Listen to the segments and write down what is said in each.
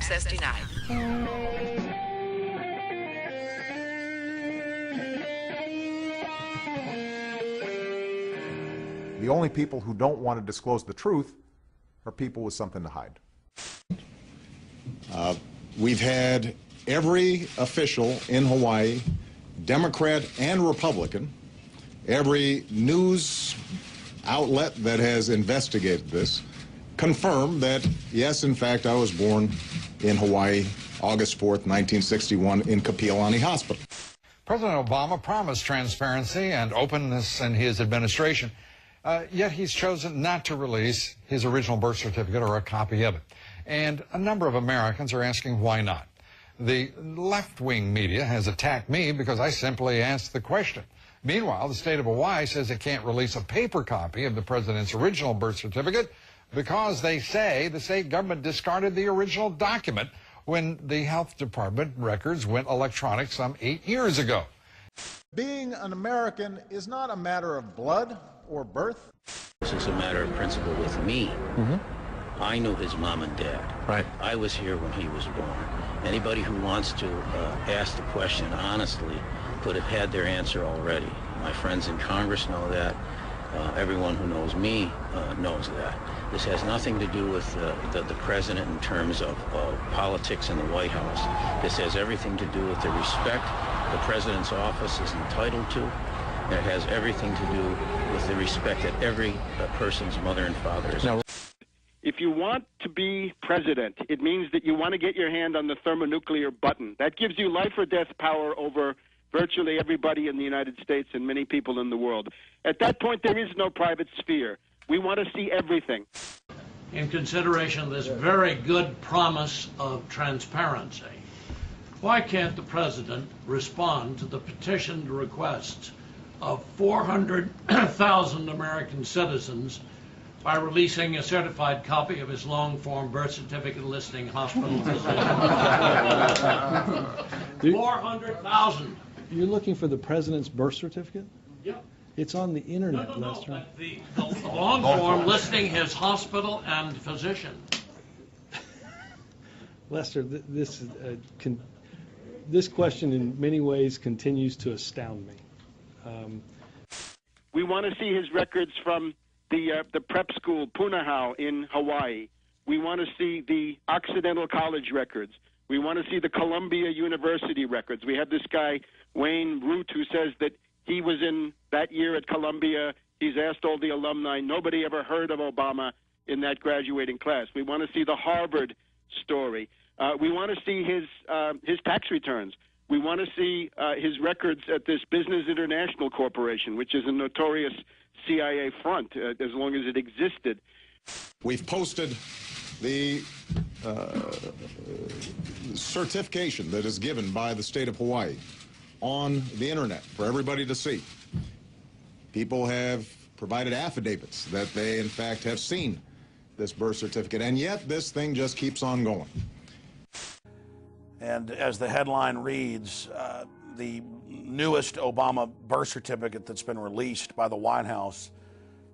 Access denied. The only people who don't want to disclose the truth are people with something to hide. We've had every official in Hawaii, Democrat and Republican, every news outlet that has investigated this, confirm that, yes, in fact, I was born in Hawaii, August 4th, 1961, in Kapiolani Hospital. President Obama promised transparency and openness in his administration, yet he's chosen not to release his original birth certificate or a copy of it. And a number of Americans are asking why not. The left-wing media has attacked me because I simply asked the question. Meanwhile, the state of Hawaii says it can't release a paper copy of the president's original birth certificate because they say the state government discarded the original document when the health department records went electronic some 8 years ago. Being an American is not a matter of blood or birth. This is a matter of principle with me. I knew his mom and dad. Right. I was here when he was born. Anybody who wants to ask the question honestly could have had their answer already. My friends in Congress know that. Everyone who knows me knows that. This has nothing to do with the president in terms of politics in the White House. This has everything to do with the respect the president's office is entitled to. It has everything to do with the respect that every person's mother and father is. Now, if you want to be president, it means that you want to get your hand on the thermonuclear button. That gives you life or death power over virtually everybody in the United States and many people in the world. At that point, there is no private sphere. We want to see everything. In consideration of this very good promise of transparency, why can't the president respond to the petitioned requests of 400,000 American citizens by releasing a certified copy of his long-form birth certificate listing hospital physician? 400,000. You're looking for the president's birth certificate? Yep. It's on the internet, Lester. No. The long form listing his hospital and physician. Lester, this question in many ways continues to astound me. We want to see his records from the prep school, Punahou, in Hawaii. We want to see the Occidental College records. We want to see the Columbia University records. We have this guy, Wayne Root, who says that he was in that year at Columbia. He's asked all the alumni. Nobody ever heard of Obama in that graduating class. We want to see the Harvard story. We want to see his tax returns. We want to see his records at this Business International Corporation, which is a notorious CIA front as long as it existed. We've posted the certification that is given by the state of Hawaii on the internet for everybody to see. People have provided affidavits that they in fact have seen this birth certificate, and yet this thing just keeps on going. and as the headline reads, the newest Obama birth certificate that's been released by the White House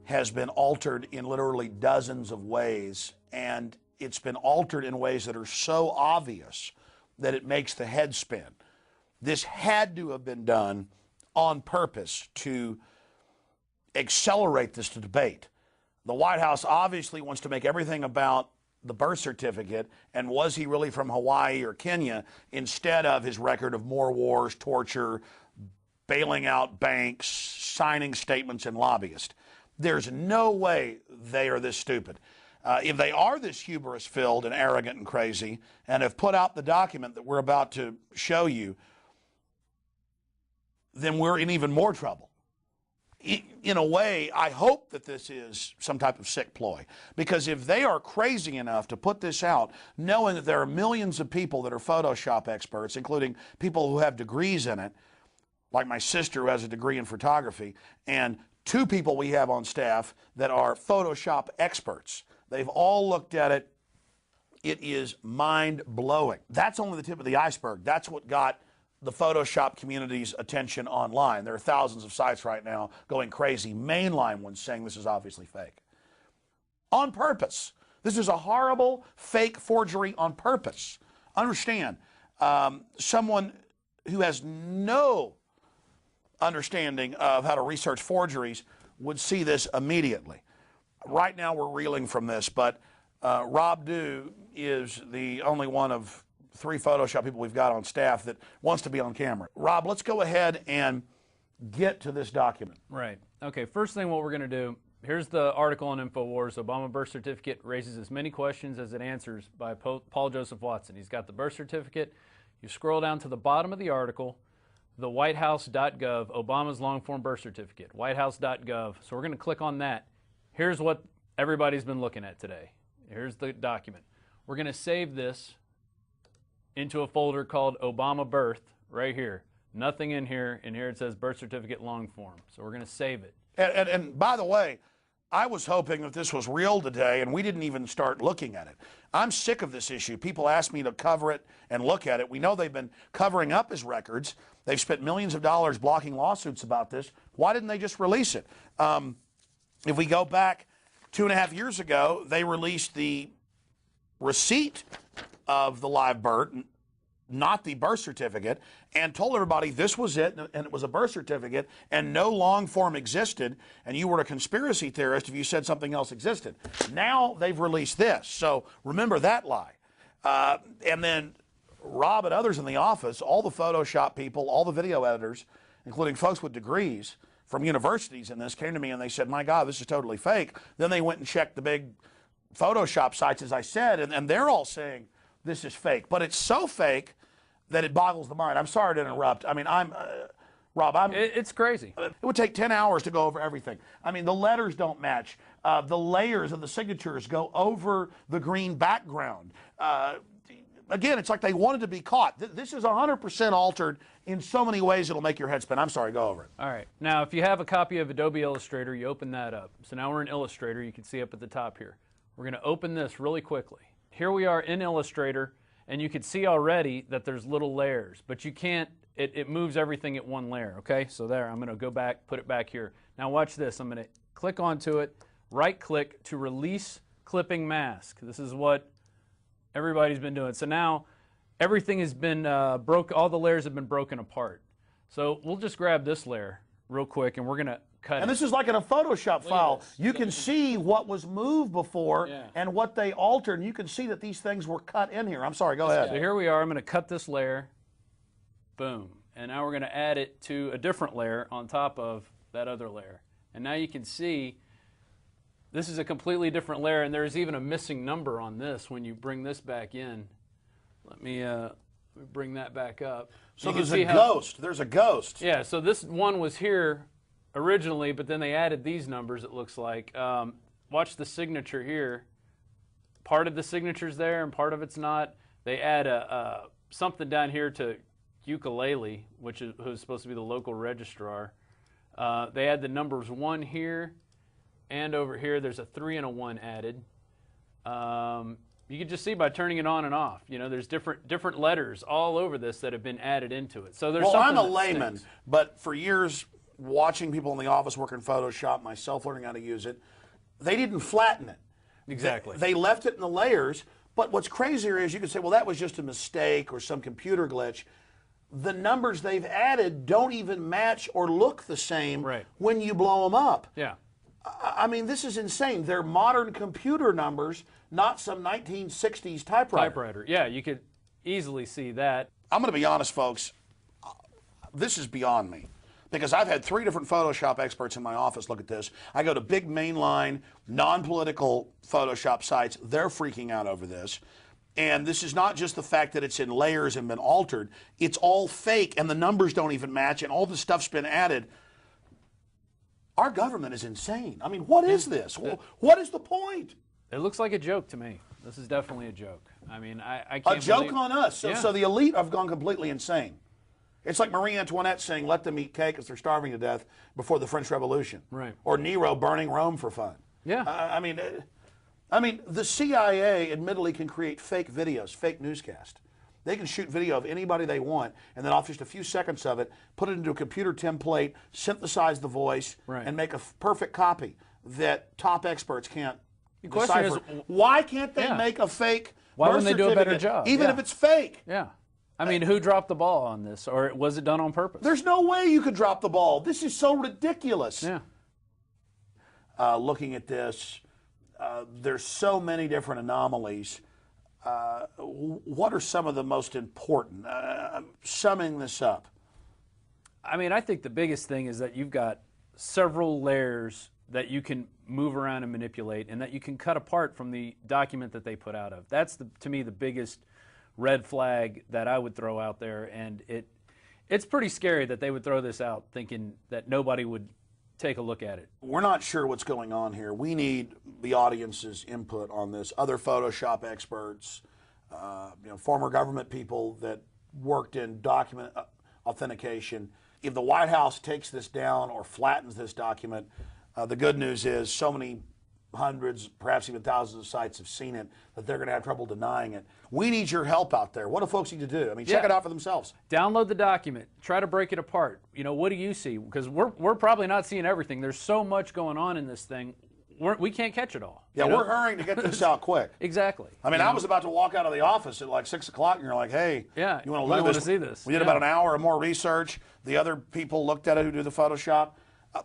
has been altered in literally dozens of ways, and it's been altered in ways that are so obvious that it makes the head spin. This had to have been done on purpose to accelerate this debate. The White House obviously wants to make everything about the birth certificate and was he really from Hawaii or Kenya, instead of his record of more wars, torture, bailing out banks, signing statements, and lobbyists. There's no way they are this stupid. If they are this hubris-filled and arrogant and crazy and have put out the document that we're about to show you, then we're in even more trouble. In a way, I hope that this is some type of sick ploy, because if they are crazy enough to put this out, knowing that there are millions of people that are Photoshop experts, including people who have degrees in it, like my sister who has a degree in photography, and 2 people we have on staff that are Photoshop experts. They've all looked at it. It is mind-blowing. That's only the tip of the iceberg. That's what got the Photoshop community's attention online. There are thousands of sites right now going crazy, mainline ones saying this is obviously fake. On purpose, This is a horrible fake forgery on purpose. Understand, someone who has no understanding of how to research forgeries would see this immediately. Right now we're reeling from this, but Rob Dew is the only one of 3 Photoshop people we've got on staff that wants to be on camera. Rob, let's go ahead and get to this document. Right. Okay, first thing what we're going to do, here's the article on InfoWars. Obama birth certificate raises as many questions as it answers by Paul Joseph Watson. He's got the birth certificate. You scroll down to the bottom of the article, the whitehouse.gov, Obama's long-form birth certificate, whitehouse.gov. So we're going to click on that. Here's what everybody's been looking at today. Here's the document. We're going to save this into a folder called Obama Birth right here. Nothing in here. In here it says birth certificate long form. So we're going to save it. And by the way, I was hoping that this was real today, and we didn't even start looking at it. I'm sick of this issue. People ask me to cover it and look at it. We know they've been covering up his records. They've spent millions of dollars blocking lawsuits about this. Why didn't they just release it? If we go back 2.5 years ago, they released the receipt of the live birth, not the birth certificate, and told everybody this was it, and it was a birth certificate, and no long form existed, and you were a conspiracy theorist if you said something else existed. Now they've released this, so remember that lie. And then Rob and others in the office, all the Photoshop people, all the video editors, including folks with degrees from universities in this, came to me and they said, my God, this is totally fake. Then they went and checked the big Photoshop sites, as I said, and they're all saying this is fake. But it's so fake that it boggles the mind. I'm sorry to interrupt. I mean, Rob, It's crazy. It would take 10 hours to go over everything. I mean, the letters don't match. The layers of the signatures go over the green background. Again, it's like they wanted to be caught. This is 100% altered in so many ways it'll make your head spin. I'm sorry, go over it. All right. Now, if you have a copy of Adobe Illustrator, you open that up. So now we're in Illustrator. You can see up at the top here. We're going to open this really quickly. Here we are in Illustrator, and you can see already that there's little layers, but you can't, it moves everything at one layer, okay? So there, I'm going to go back, put it back here. Now watch this. I'm going to click onto it, right-click to release clipping mask. This is what everybody's been doing. So now everything has been all the layers have been broken apart. So we'll just grab this layer real quick, and we're going to cut it. And this is like in a Photoshop file. You can see what was moved before and what they altered, and you can see that these things were cut in here. I'm sorry, go ahead. So here we are. I'm going to cut this layer. Boom. And now we're going to add it to a different layer on top of that other layer. And now you can see this is a completely different layer, and there's even a missing number on this when you bring this back in. Let me bring that back up. So there's a ghost. There's a ghost. Yeah, so this one was here originally, but then they added these numbers, it looks like. Watch the signature here. Part of the signature's there and part of it's not. They add something down here to ukulele, who's supposed to be the local registrar. They add the numbers 1 here, and over here there's a 3 and a 1 added. You can just see by turning it on and off. You know, there's different letters all over this that have been added into it. So there's I'm a layman, but for years watching people in the office work in Photoshop, myself learning how to use it, they didn't flatten it. Exactly. They left it in the layers, but what's crazier is you can say, well, that was just a mistake or some computer glitch. The numbers they've added don't even match or look the same when you blow them up. Yeah. I mean, this is insane. They're modern computer numbers, not some 1960s typewriter. Yeah, you could easily see that. I'm going to be honest, folks. This is beyond me. Because I've had 3 different Photoshop experts in my office look at this. I go to big mainline, non-political Photoshop sites. They're freaking out over this. And this is not just the fact that it's in layers and been altered. It's all fake, and the numbers don't even match, and all the stuff's been added. Our government is insane. I mean, what is this? What is the point? It looks like a joke to me. This is definitely a joke. I mean, I can't A joke on us. So the elite have gone completely insane. It's like Marie Antoinette saying, let them eat cake because they're starving to death before the French Revolution. Right. Or Nero burning Rome for fun. Yeah. I mean, the CIA admittedly can create fake videos, fake newscast. They can shoot video of anybody they want, and then off just a few seconds of it, put it into a computer template, synthesize the voice, and make a perfect copy that top experts can't The question is, why can't they make a fake Why birth wouldn't they do a better job? Even if it's fake. Yeah. I mean, who dropped the ball on this? Or was it done on purpose? There's no way you could drop the ball. This is so ridiculous. Yeah. Looking at this, there's so many different anomalies. What are some of the most important? Summing this up. I mean, I think the biggest thing is that you've got several layers that you can move around and manipulate, and that you can cut apart from the document that they put out of. That's, to me, the biggest red flag that I would throw out there, and it's pretty scary that they would throw this out thinking that nobody would take a look at it. We're not sure what's going on here. We need the audience's input on this. Other Photoshop experts, former government people that worked in document authentication. If the White House takes this down or flattens this document, the good news is so many hundreds, perhaps even thousands of sites have seen it that they're going to have trouble denying it. We need your help out there. What do folks need to do? I mean, check it out for themselves. Download the document. Try to break it apart. What do you see? Because we're probably not seeing everything. There's so much going on in this thing. We can't catch it all. Yeah, we're hurrying to get this out quick. Exactly. I mean, I was about to walk out of the office at like 6 o'clock, and you're like, hey, yeah, you want to look at this? See this? We did about an hour or more research. The other people looked at it who do the Photoshop.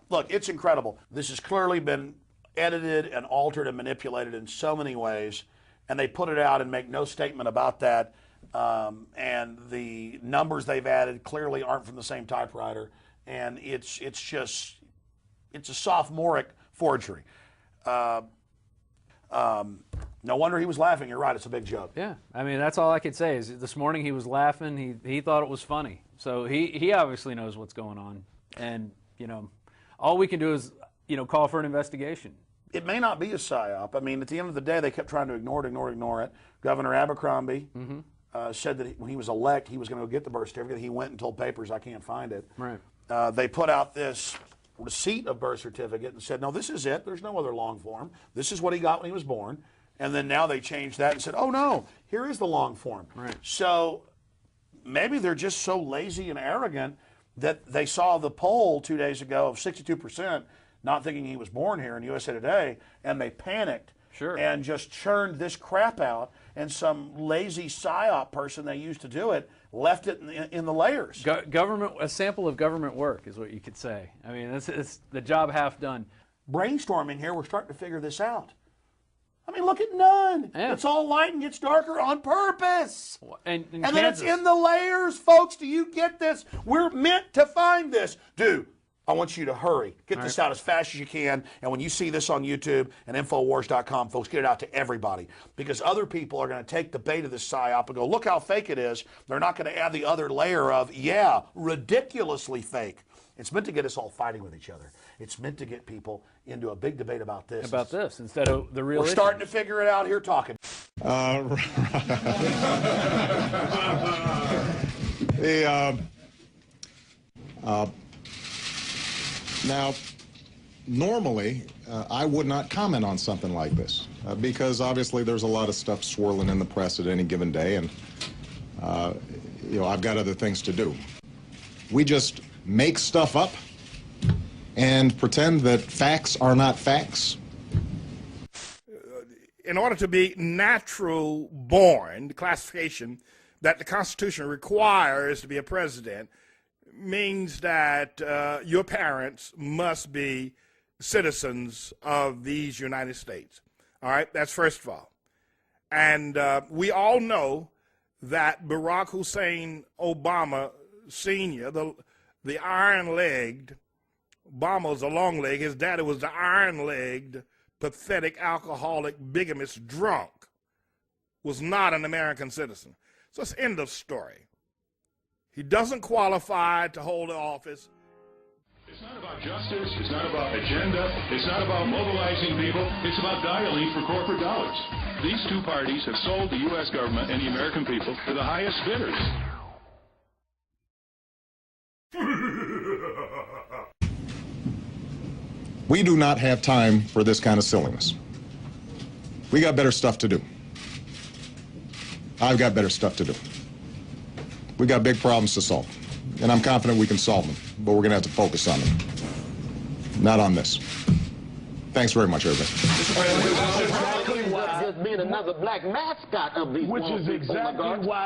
Look, it's incredible. This has clearly been edited and altered and manipulated in so many ways, and they put it out and make no statement about that. And the numbers they've added clearly aren't from the same typewriter, and it's a sophomoric forgery. No wonder he was laughing. You're right. It's a big joke. Yeah. I mean, that's all I could say is this morning he was laughing. He thought it was funny. So he obviously knows what's going on. And, all we can do is, call for an investigation. It may not be a psyop. I mean, at the end of the day, they kept trying to ignore it. Governor Abercrombie said that when he was elected, he was going to go get the birth certificate. He went and told papers, I can't find it. Right. They put out this receipt of birth certificate and said, no, this is it. There's no other long form. This is what he got when he was born. And then now they changed that and said, oh, no, here is the long form. Right. So maybe they're just so lazy and arrogant that they saw the poll 2 days ago of 62%, not thinking he was born here in USA Today, and they panicked. Sure. And just churned this crap out, and some lazy psyop person they used to do it left it in the layers. A sample of government work is what you could say. I mean, it's the job half done. Brainstorming here, we're starting to figure this out. I mean, look at none. Yeah. It's all light and gets darker on purpose. And then it's in the layers, folks. Do you get this? We're meant to find this. Dude, I want you to hurry. Get this out as fast as you can. And when you see this on YouTube and Infowars.com, folks, get it out to everybody. Because other people are going to take the bait of this psyop and go, look how fake it is. They're not going to add the other layer of, yeah, ridiculously fake. It's meant to get us all fighting with each other. It's meant to get people into a big debate about this. Instead of the real We're starting to figure it out here talking. Now, normally, I would not comment on something like this because obviously there's a lot of stuff swirling in the press at any given day, and I've got other things to do. We just make stuff up and pretend that facts are not facts. In order to be natural born, the classification that the Constitution requires to be a president means that your parents must be citizens of these United States. All right, that's first of all. And we all know that Barack Hussein Obama Sr., the iron-legged, Obama was a long leg, his daddy was the iron-legged, pathetic, alcoholic, bigamist drunk, was not an American citizen. So it's end of story. He doesn't qualify to hold the office. It's not about justice, it's not about agenda, it's not about mobilizing people, it's about dialing for corporate dollars. These two parties have sold the U.S. government and the American people to the highest bidders. We do not have time for this kind of silliness. We got better stuff to do. I've got better stuff to do. We got big problems to solve, and I'm confident we can solve them, but we're going to have to focus on them, not on this. Thanks very much, everybody. Exactly why being another black mascot of these, which is exactly why.